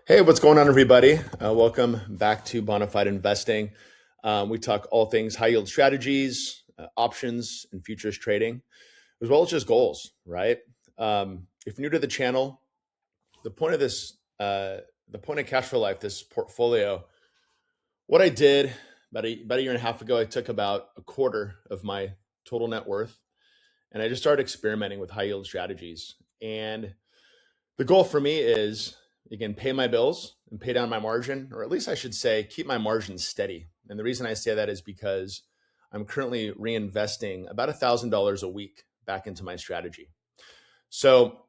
Hey, what's going on, everybody? Welcome back to Bonafide Investing. We talk all things high yield strategies, options, and futures trading, as well as just goals, right? If you're new to the channel, the point of the point of Cash for Life, this portfolio, what I did about a year and a half ago, I took about a quarter of my total net worth, and I just started experimenting with high yield strategies. And the goal for me is, again, pay my bills and pay down my margin, or at least I should say, keep my margin steady. And the reason I say that is because I'm currently reinvesting about $1,000 a week back into my strategy. So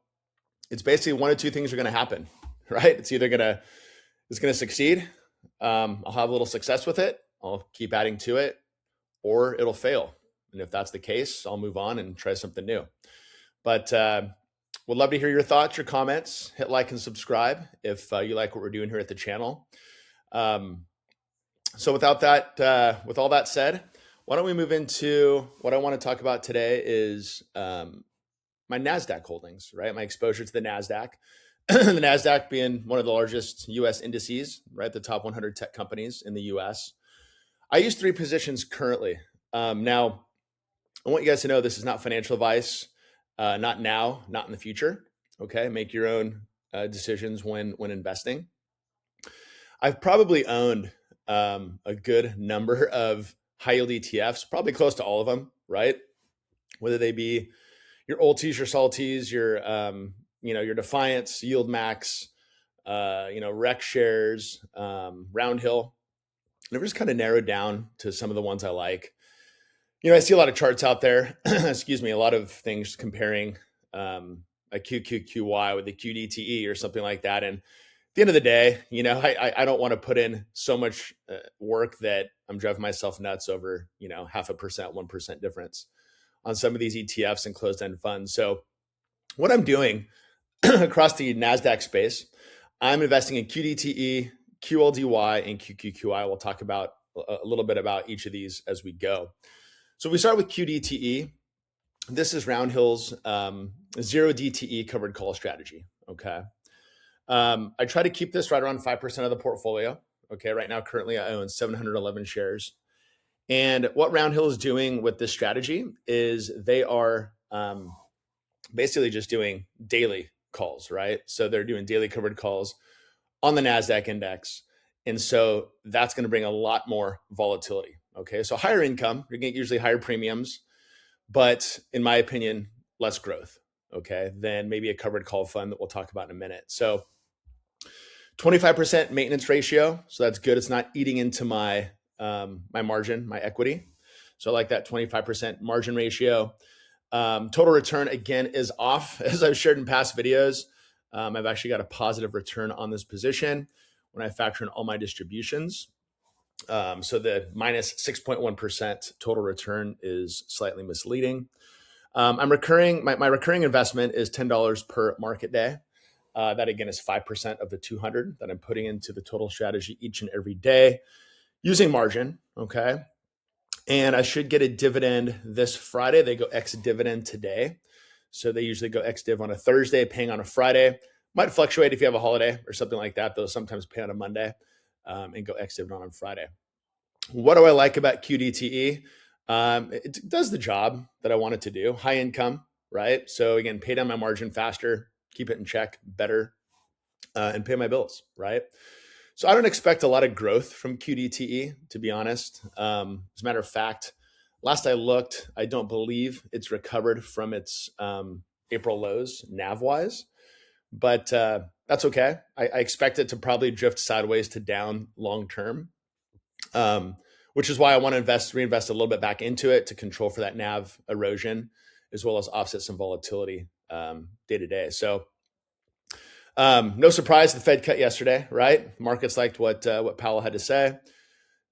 it's basically one of two things are going to happen, right? It's going to succeed. I'll have a little success with it. I'll keep adding to it, or it'll fail. And if that's the case, I'll move on and try something new. But would love to hear your thoughts, your comments. Hit like and subscribe if you like what we're doing here at the channel. So with all that said, why don't we move into what I want to talk about today is my NASDAQ holdings, right? My exposure to the NASDAQ. The NASDAQ being one of the largest US indices, right? The top 100 tech companies in the US. I use 3 positions currently. Now, I want you guys to know this is not financial advice. Not now, not in the future. Okay, make your own decisions when investing. I've probably owned a good number of high yield ETFs, probably close to all of them, right? Whether they be your Ultis, your Salties, your Defiance, Yield Max, Rec Shares, Roundhill. And I've just kind of narrowed down to some of the ones I like. I see a lot of charts out there, excuse me, a lot of things comparing a QQQI with the QDTE or something like that. And at the end of the day, I don't want to put in so much work that I'm driving myself nuts over, 0.5%, 1% difference on some of these ETFs and closed-end funds. So what I'm doing across the NASDAQ space, I'm investing in QDTE, QLDY, and QQQI. We'll talk about a little bit about each of these as we go. So we start with QDTE. This is Roundhill's zero DTE covered call strategy. Okay. I try to keep this right around 5% of the portfolio. Okay. Right now, currently, I own 711 shares. And what Roundhill is doing with this strategy is they are basically just doing daily calls, right? So they're doing daily covered calls on the NASDAQ index. And so that's going to bring a lot more volatility. Okay, so higher income, you're getting usually higher premiums, but in my opinion, less growth, okay, than maybe a covered call fund that we'll talk about in a minute. So 25% maintenance ratio, so that's good. It's not eating into my my margin, my equity. So I like that 25% margin ratio. Total return, again, is off. As I've shared in past videos, I've actually got a positive return on this position when I factor in all my distributions. So the minus 6.1% total return is slightly misleading. My recurring investment is $10 per market day. That again is 5% of the 200 that I'm putting into the total strategy each and every day using margin. Okay. And I should get a dividend this Friday. They go ex-dividend today. So they usually go ex-div on a Thursday, paying on a Friday. Might fluctuate if you have a holiday or something like that. They'll sometimes pay on a Monday and go ex-dividend on Friday. What do I like about QDTE? It does the job that I want it to do. High income, right? So again, pay down my margin faster, keep it in check better, and pay my bills, right? So I don't expect a lot of growth from QDTE, to be honest. As a matter of fact, last I looked, I don't believe it's recovered from its April lows NAV-wise, but that's okay. I expect it to probably drift sideways to down long term, which is why I want to reinvest a little bit back into it to control for that NAV erosion, as well as offset some volatility day to day. So no surprise, the Fed cut yesterday, right? Markets liked what Powell had to say,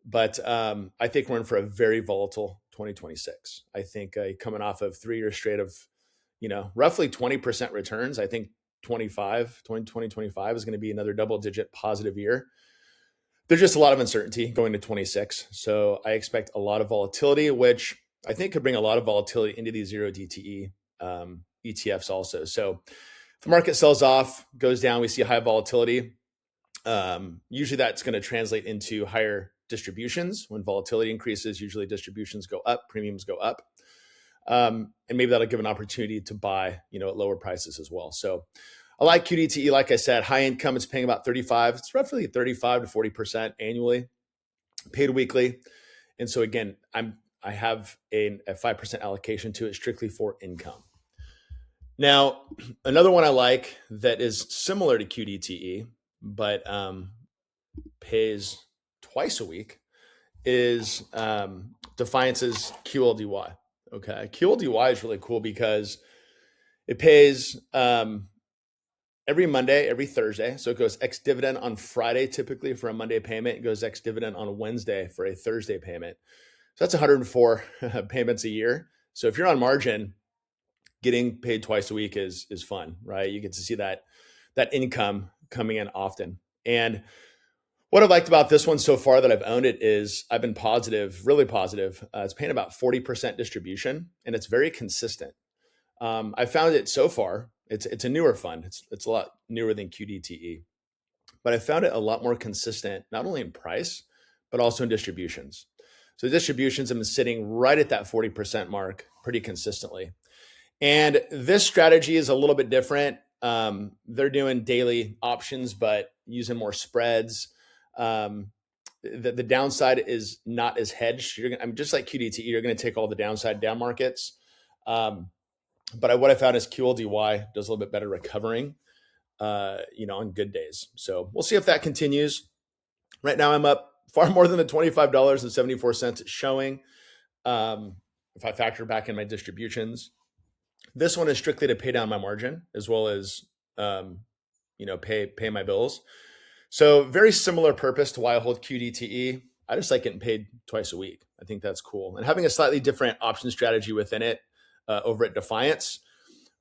but I think we're in for a very volatile 2026. I think coming off of 3 years straight of, roughly 20% returns, I think 2025 is going to be another double-digit positive year. There's just a lot of uncertainty going to 26. So I expect a lot of volatility, which I think could bring a lot of volatility into these zero DTE ETFs also. So if the market sells off, goes down, we see high volatility. Usually that's going to translate into higher distributions. When volatility increases, usually distributions go up, premiums go up. And maybe that'll give an opportunity to buy, at lower prices as well. So I like QDTE. Like I said, high income, it's paying about 35. It's roughly 35 to 40% annually, paid weekly. And so again, I have a 5% allocation to it strictly for income. Now, another one I like that is similar to QDTE, but pays twice a week is Defiance's QLDY. Okay, QLDY is really cool because it pays every Monday, every Thursday. So it goes ex-dividend on Friday, typically for a Monday payment. It goes ex-dividend on a Wednesday for a Thursday payment. So that's 104 payments a year. So if you're on margin, getting paid twice a week is fun, right? You get to see that income coming in often. And what I've liked about this one so far that I've owned it is I've been positive, really positive. It's paying about 40% distribution, and it's very consistent. I found it so far. It's a newer fund. It's a lot newer than QDTE, but I found it a lot more consistent, not only in price, but also in distributions. So the distributions have been sitting right at that 40% mark pretty consistently. And this strategy is a little bit different. They're doing daily options, but using more spreads. The downside is not as hedged. I'm just like QDTE. You're going to take all the downside down markets. But what I found is QLDY does a little bit better recovering, on good days. So we'll see if that continues. Right now, I'm up far more than the $25.74 it's showing. If I factor back in my distributions, this one is strictly to pay down my margin as well as, pay my bills. So very similar purpose to why I hold QDTE. I just like getting paid twice a week. I think that's cool. And having a slightly different option strategy within it over at Defiance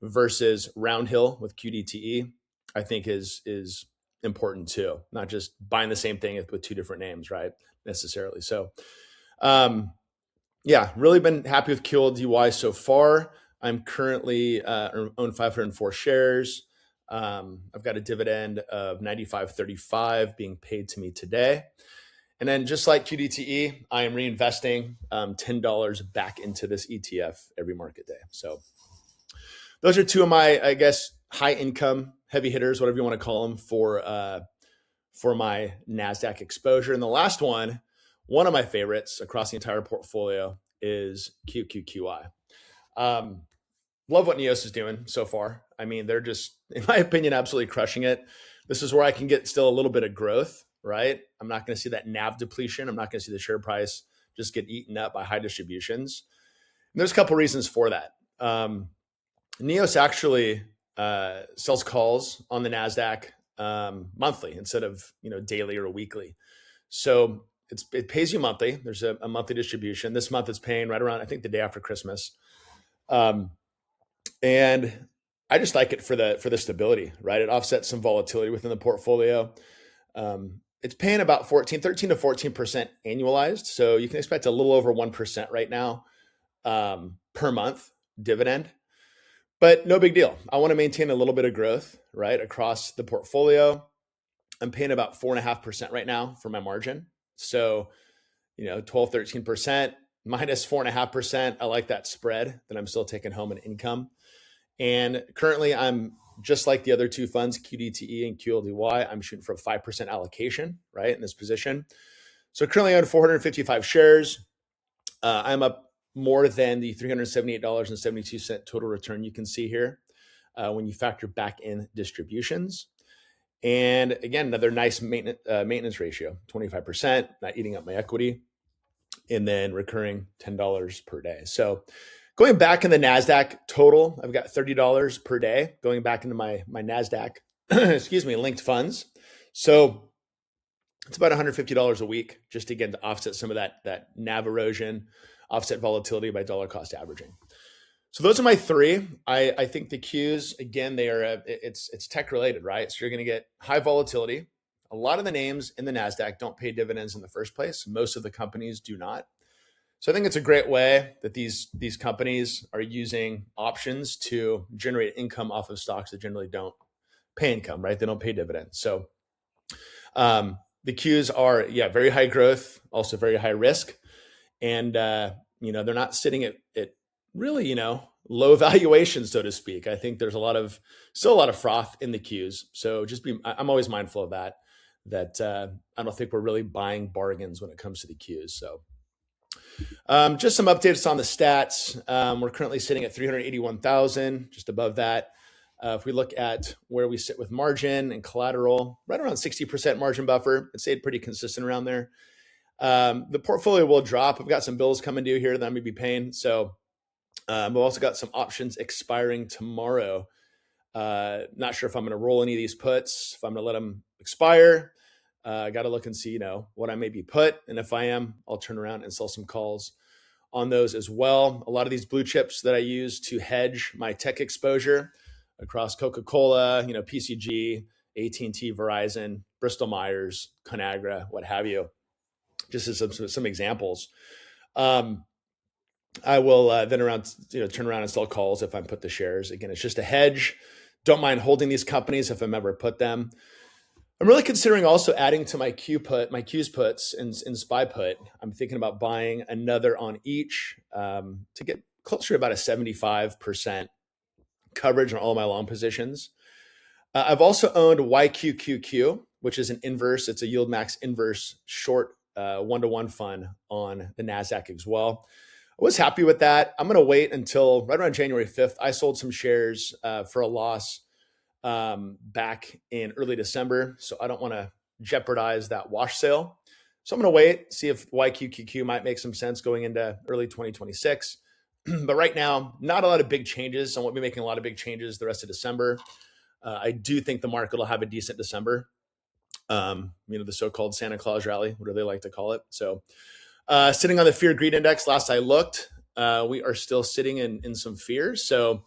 versus Roundhill with QDTE, I think is important too. Not just buying the same thing with two different names, right? Necessarily. So, really been happy with QLDY so far. I'm currently own 504 shares. I've got a dividend of 95.35 being paid to me today. And then just like QDTE, I am reinvesting $10 back into this ETF every market day. So those are two of my, I guess, high income heavy hitters, whatever you want to call them, for my NASDAQ exposure. And the last one of my favorites across the entire portfolio is QQQI. Love what NEOS is doing so far. I mean, they're just, in my opinion, absolutely crushing it. This is where I can get still a little bit of growth, right? I'm not going to see that NAV depletion. I'm not going to see the share price just get eaten up by high distributions. And there's a couple reasons for that. NEOS actually sells calls on the NASDAQ monthly instead of daily or weekly. So it pays you monthly. There's a monthly distribution. This month it's paying right around, I think, the day after Christmas. And I just like it for the stability, right? It offsets some volatility within the portfolio. It's paying about 13 to 14% annualized. So you can expect a little over 1% right now per month dividend, but no big deal. I want to maintain a little bit of growth, right, across the portfolio. I'm paying about 4.5% right now for my margin. So, 12, 13% minus 4.5%. I like that spread that I'm still taking home in income. And currently I'm just like the other two funds, QDTE and QLDY, I'm shooting for a 5% allocation, right, in this position. So currently I own 455 shares. I'm up more than the $378.72 total return you can see here when you factor back in distributions. And again, another nice maintenance ratio, 25%, not eating up my equity, and then recurring $10 per day. So going back in the NASDAQ total, I've got $30 per day going back into my NASDAQ, linked funds. So it's about $150 a week, just again to offset some of that NAV erosion, offset volatility by dollar cost averaging. So those are my three. I think the Qs, again, it's tech related, right? So you're going to get high volatility. A lot of the names in the NASDAQ don't pay dividends in the first place. Most of the companies do not. So I think it's a great way that these companies are using options to generate income off of stocks that generally don't pay income, right? They don't pay dividends. So The Qs are, very high growth, also very high risk. And, they're not sitting at really, low valuations, so to speak. I think there's still a lot of froth in the Qs. So I'm always mindful of that I don't think we're really buying bargains when it comes to the Qs. So just some updates on the stats. We're currently sitting at 381,000, just above that. If we look at where we sit with margin and collateral, right around 60% margin buffer. It stayed pretty consistent around there. The portfolio will drop. I've got some bills coming due here that I'm going to be paying. So we've also got some options expiring tomorrow. Not sure if I'm going to roll any of these puts, if I'm going to let them expire. I got to look and see, what I may be put. And if I am, I'll turn around and sell some calls on those as well. A lot of these blue chips that I use to hedge my tech exposure across Coca-Cola, PCG, AT&T, Verizon, Bristol Myers, Conagra, what have you. Just as some examples. I will then turn around and sell calls if I put the shares. Again, it's just a hedge. Don't mind holding these companies if I'm ever put them. I'm really considering also adding to my Qs puts and SPY put. I'm thinking about buying another on each to get closer to about a 75% coverage on all my long positions. I've also owned YQQQ, which is it's a yield max inverse short 1-to-1 fund on the NASDAQ as well. I was happy with that. I'm going to wait until right around January 5th. I sold some shares for a loss back in early December. So I don't want to jeopardize that wash sale. So I'm going to wait, see if YQQQ might make some sense going into early 2026. But right now, not a lot of big changes. I won't be making a lot of big changes the rest of December. I do think the market will have a decent December. The so-called Santa Claus rally, whatever they like to call it. So sitting on the fear greed index, last I looked, we are still sitting in some fear. So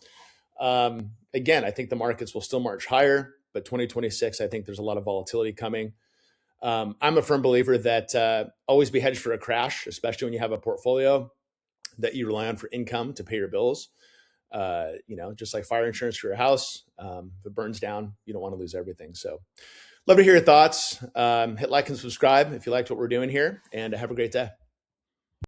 again, I think the markets will still march higher, but 2026, I think there's a lot of volatility coming. I'm a firm believer that always be hedged for a crash, especially when you have a portfolio that you rely on for income to pay your bills. Just like fire insurance for your house, if it burns down, you don't want to lose everything. So love to hear your thoughts. Hit like and subscribe if you liked what we're doing here, and have a great day.